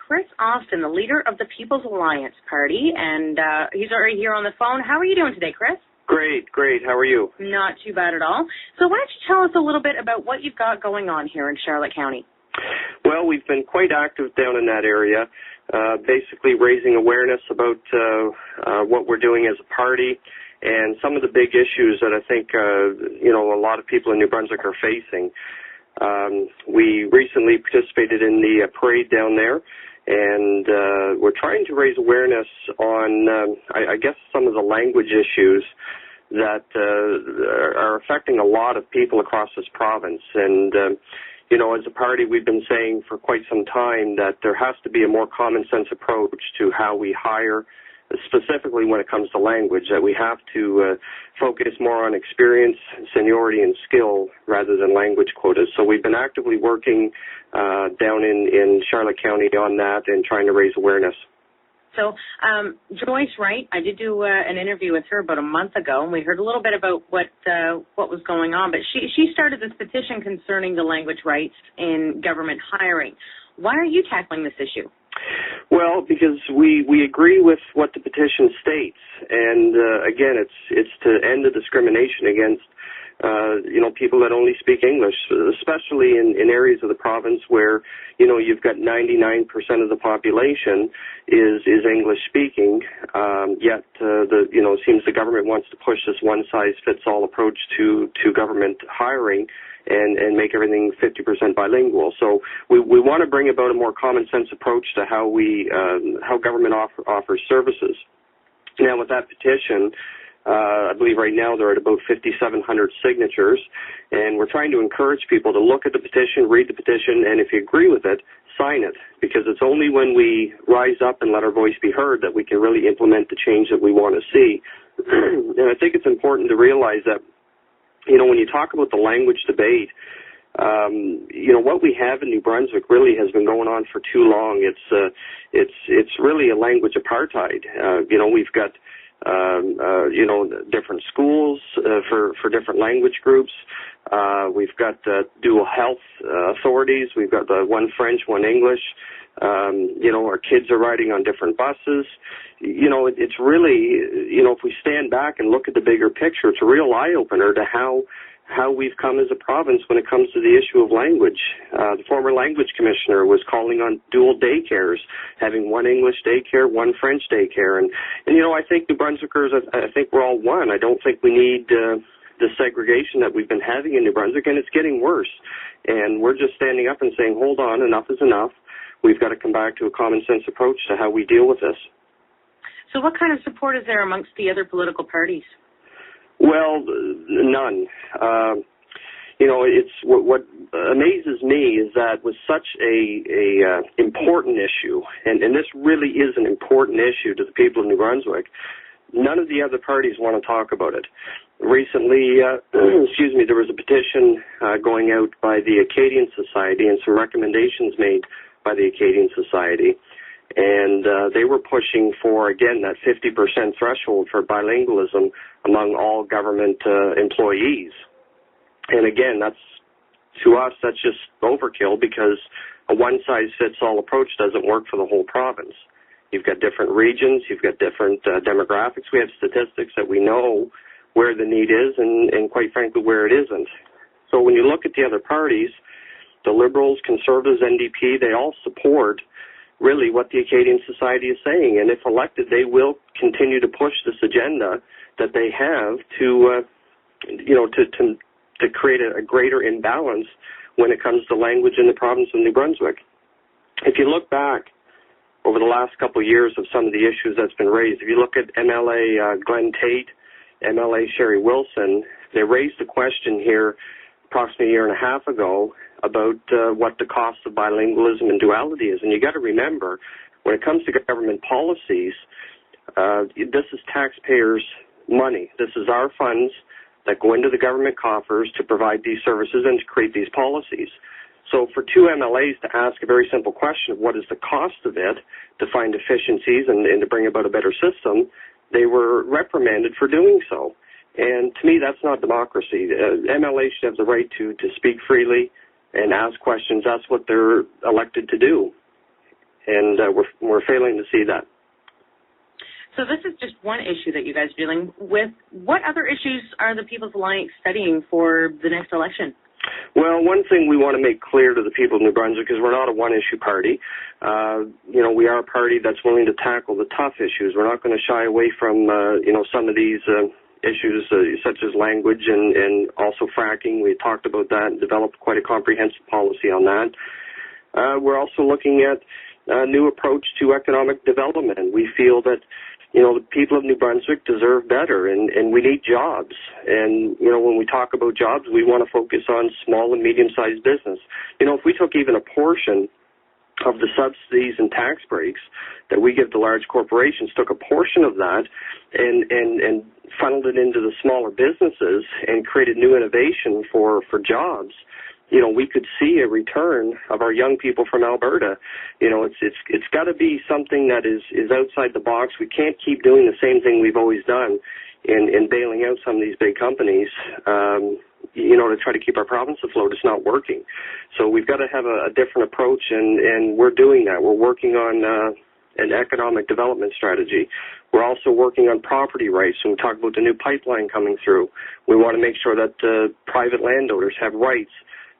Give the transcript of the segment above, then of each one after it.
Kris Austin, the leader of the People's Alliance Party, and he's already here on the phone. How are you doing today, Kris? Great. How are you? Not too bad at all. So why don't you tell us a little bit about what you've got going on here in Charlotte County? Well, we've been quite active down in that area, basically raising awareness about what we're doing as a party and some of the big issues that I think, a lot of people in New Brunswick are facing. We recently participated in the parade down there, and we're trying to raise awareness on, I guess, some of the language issues that are affecting a lot of people across this province. And, as a party, we've been saying for quite some time that there has to be a more common sense approach to how we hire, specifically when it comes to language, that we have to focus more on experience, seniority, and skill rather than language quotas. So we've been actively working down in Charlotte County on that and trying to raise awareness. So Joyce Wright, I did do an interview with her about a month ago, and we heard a little bit about what was going on. But she started this petition concerning the language rights in government hiring. Why are you tackling this issue? Well, because we agree with what the petition states, and again, it's to end the discrimination against people that only speak English, especially in areas of the province where you've got 99% of the population is English speaking. Yet it seems the government wants to push this one size fits all approach to government hiring and make everything 50% bilingual. So we want to bring about a more common sense approach to how government offers services. Now, with that petition, I believe right now they're at about 5,700 signatures, and we're trying to encourage people to look at the petition, read the petition, and if you agree with it, sign it, because it's only when we rise up and let our voice be heard that we can really implement the change that we want to see. And I think it's important to realize that when you talk about the language debate, what we have in New Brunswick really has been going on for too long. It's really a language apartheid. We've got different schools for different language groups. We've got dual health authorities. We've got the one French, one English. Our kids are riding on different buses. It's really, if we stand back and look at the bigger picture, it's a real eye-opener to how we've come as a province when it comes to the issue of language. The former language commissioner was calling on dual daycares, having one English daycare, one French daycare. And I think New Brunswickers, I think we're all one. I don't think we need the segregation that we've been having in New Brunswick, and it's getting worse. And we're just standing up and saying, hold on, enough is enough. We've got to come back to a common sense approach to how we deal with this. So what kind of support is there amongst the other political parties? Well, none. It's what amazes me is that with such a important issue, and this really is an important issue to the people of New Brunswick, none of the other parties want to talk about it. Recently, there was a petition going out by the Acadian Society and some recommendations made by the Acadian Society. And they were pushing for, again, that 50% threshold for bilingualism among all government employees. And again, to us, that's just overkill, because a one-size-fits-all approach doesn't work for the whole province. You've got different regions, you've got different demographics. We have statistics that we know where the need is and quite frankly, where it isn't. So when you look at the other parties, the Liberals, Conservatives, NDP, they all support really what the Acadian Society is saying, and if elected, they will continue to push this agenda that they have to create a greater imbalance when it comes to language in the province of New Brunswick. If you look back over the last couple of years of some of the issues that's been raised, if you look at MLA Glenn Tate, MLA Sherry Wilson, they raised a question here approximately a year and a half ago about what the cost of bilingualism and duality is. And you got to remember, when it comes to government policies, this is taxpayers' money. This is our funds that go into the government coffers to provide these services and to create these policies. So for two MLAs to ask a very simple question of what is the cost of it, to find efficiencies and to bring about a better system, they were reprimanded for doing so. And to me, that's not democracy. MLAs should have the right to speak freely and ask questions. That's what they're elected to do. and we're failing to see that. So this is just one issue that you guys are dealing with. What other issues are the People's Alliance studying for the next election? Well, one thing we want to make clear to the people of New Brunswick is we're not a one-issue party. We are a party that's willing to tackle the tough issues. We're not going to shy away from, some of these issues such as language and also fracking. We talked about that and developed quite a comprehensive policy on that. We're also looking at a new approach to economic development. We feel that the people of New Brunswick deserve better, and we need jobs. And, when we talk about jobs, we want to focus on small and medium-sized business. If we took even a portion of the subsidies and tax breaks that we give to large corporations, took a portion of that and funneled it into the smaller businesses and created new innovation for jobs, we could see a return of our young people from Alberta. It's got to be something that is outside the box. We can't keep doing the same thing we've always done in bailing out some of these big companies, to try to keep our province afloat. It's not working. So we've got to have a different approach, and we're doing that. We're working on an economic development strategy. We're also working on property rights, and we talk about the new pipeline coming through. We want to make sure that private landowners have rights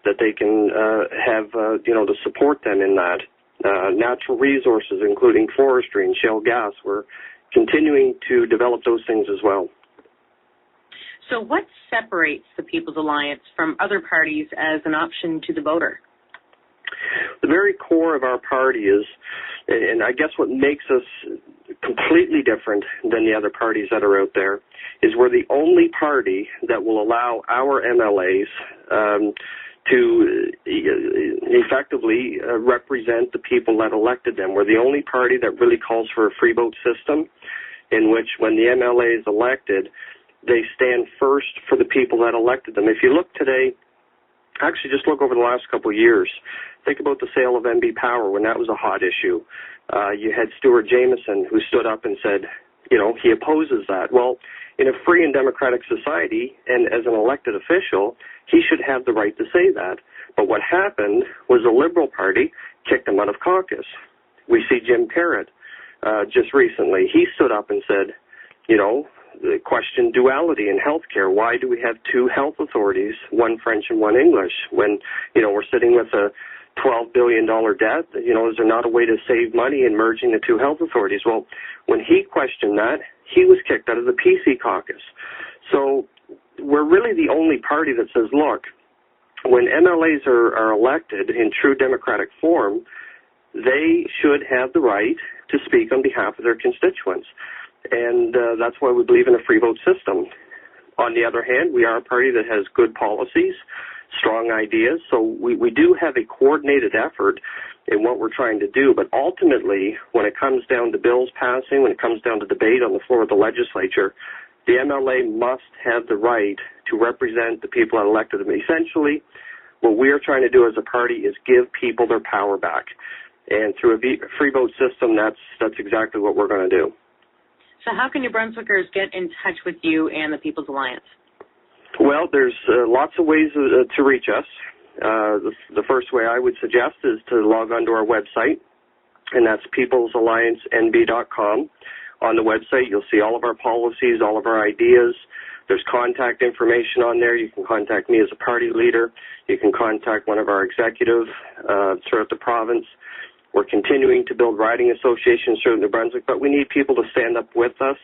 that they can have, to support them in that. Natural resources, including forestry and shale gas. We're continuing to develop those things as well. So what separates the People's Alliance from other parties as an option to the voter? The very core of our party is, and I guess what makes us completely different than the other parties that are out there, is we're the only party that will allow our MLAs to effectively represent the people that elected them. We're the only party that really calls for a free vote system in which when the MLA is elected, they stand first for the people that elected them. If you look today, actually just look over the last couple of years, think about the sale of MB Power when that was a hot issue. You had Stuart Jameson who stood up and said, he opposes that. Well, in a free and democratic society, and as an elected official, he should have the right to say that. But what happened was the Liberal Party kicked him out of caucus. We see Jim Parrott just recently. He stood up and said, question duality in healthcare. Why do we have two health authorities, one French and one English, when, we're sitting with a $12 billion debt? Is there not a way to save money in merging the two health authorities? Well, when he questioned that, he was kicked out of the PC caucus. So we're really the only party that says, look, when MLAs are elected in true democratic form, they should have the right to speak on behalf of their constituents. And that's why we believe in a free vote system. On the other hand, we are a party that has good policies, strong ideas, so we do have a coordinated effort in what we're trying to do. But ultimately, when it comes down to bills passing, when it comes down to debate on the floor of the legislature, the MLA must have the right to represent the people that elected them. Essentially, what we are trying to do as a party is give people their power back. And through a free vote system, that's exactly what we're going to do. So how can New Brunswickers get in touch with you and the People's Alliance? Well, there's lots of ways to reach us. The first way I would suggest is to log on to our website, and that's peoplesalliancenb.com. On the website, you'll see all of our policies, all of our ideas. There's contact information on there. You can contact me as a party leader. You can contact one of our executives throughout the province. We're continuing to build riding associations throughout New Brunswick, but we need people to stand up with us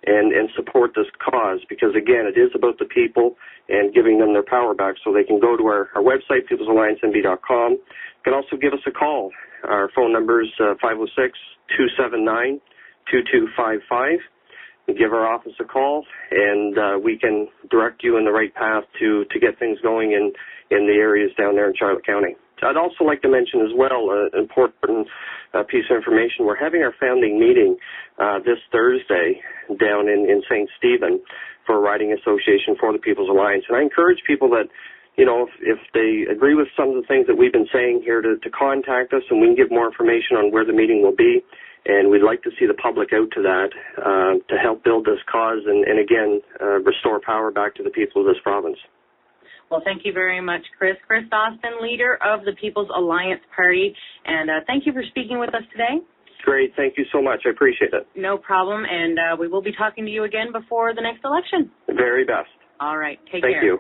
and support this cause because, again, it is about the people and giving them their power back. So they can go to our website, peoplesalliancenb.com. You can also give us a call. Our phone number is 506-279-2255. You give our office a call, and we can direct you in the right path to get things going in the areas down there in Charlotte County. I'd also like to mention as well an important piece of information. We're having our founding meeting this Thursday down in St. Stephen for a riding association for the People's Alliance. And I encourage people that, if they agree with some of the things that we've been saying here to contact us, and we can give more information on where the meeting will be. And we'd like to see the public out to that to help build this cause and again, restore power back to the people of this province. Well, thank you very much, Kris. Kris Austin, leader of the People's Alliance Party, and thank you for speaking with us today. Great. Thank you so much. I appreciate it. No problem, and we will be talking to you again before the next election. Very best. All right. Take care. Thank you.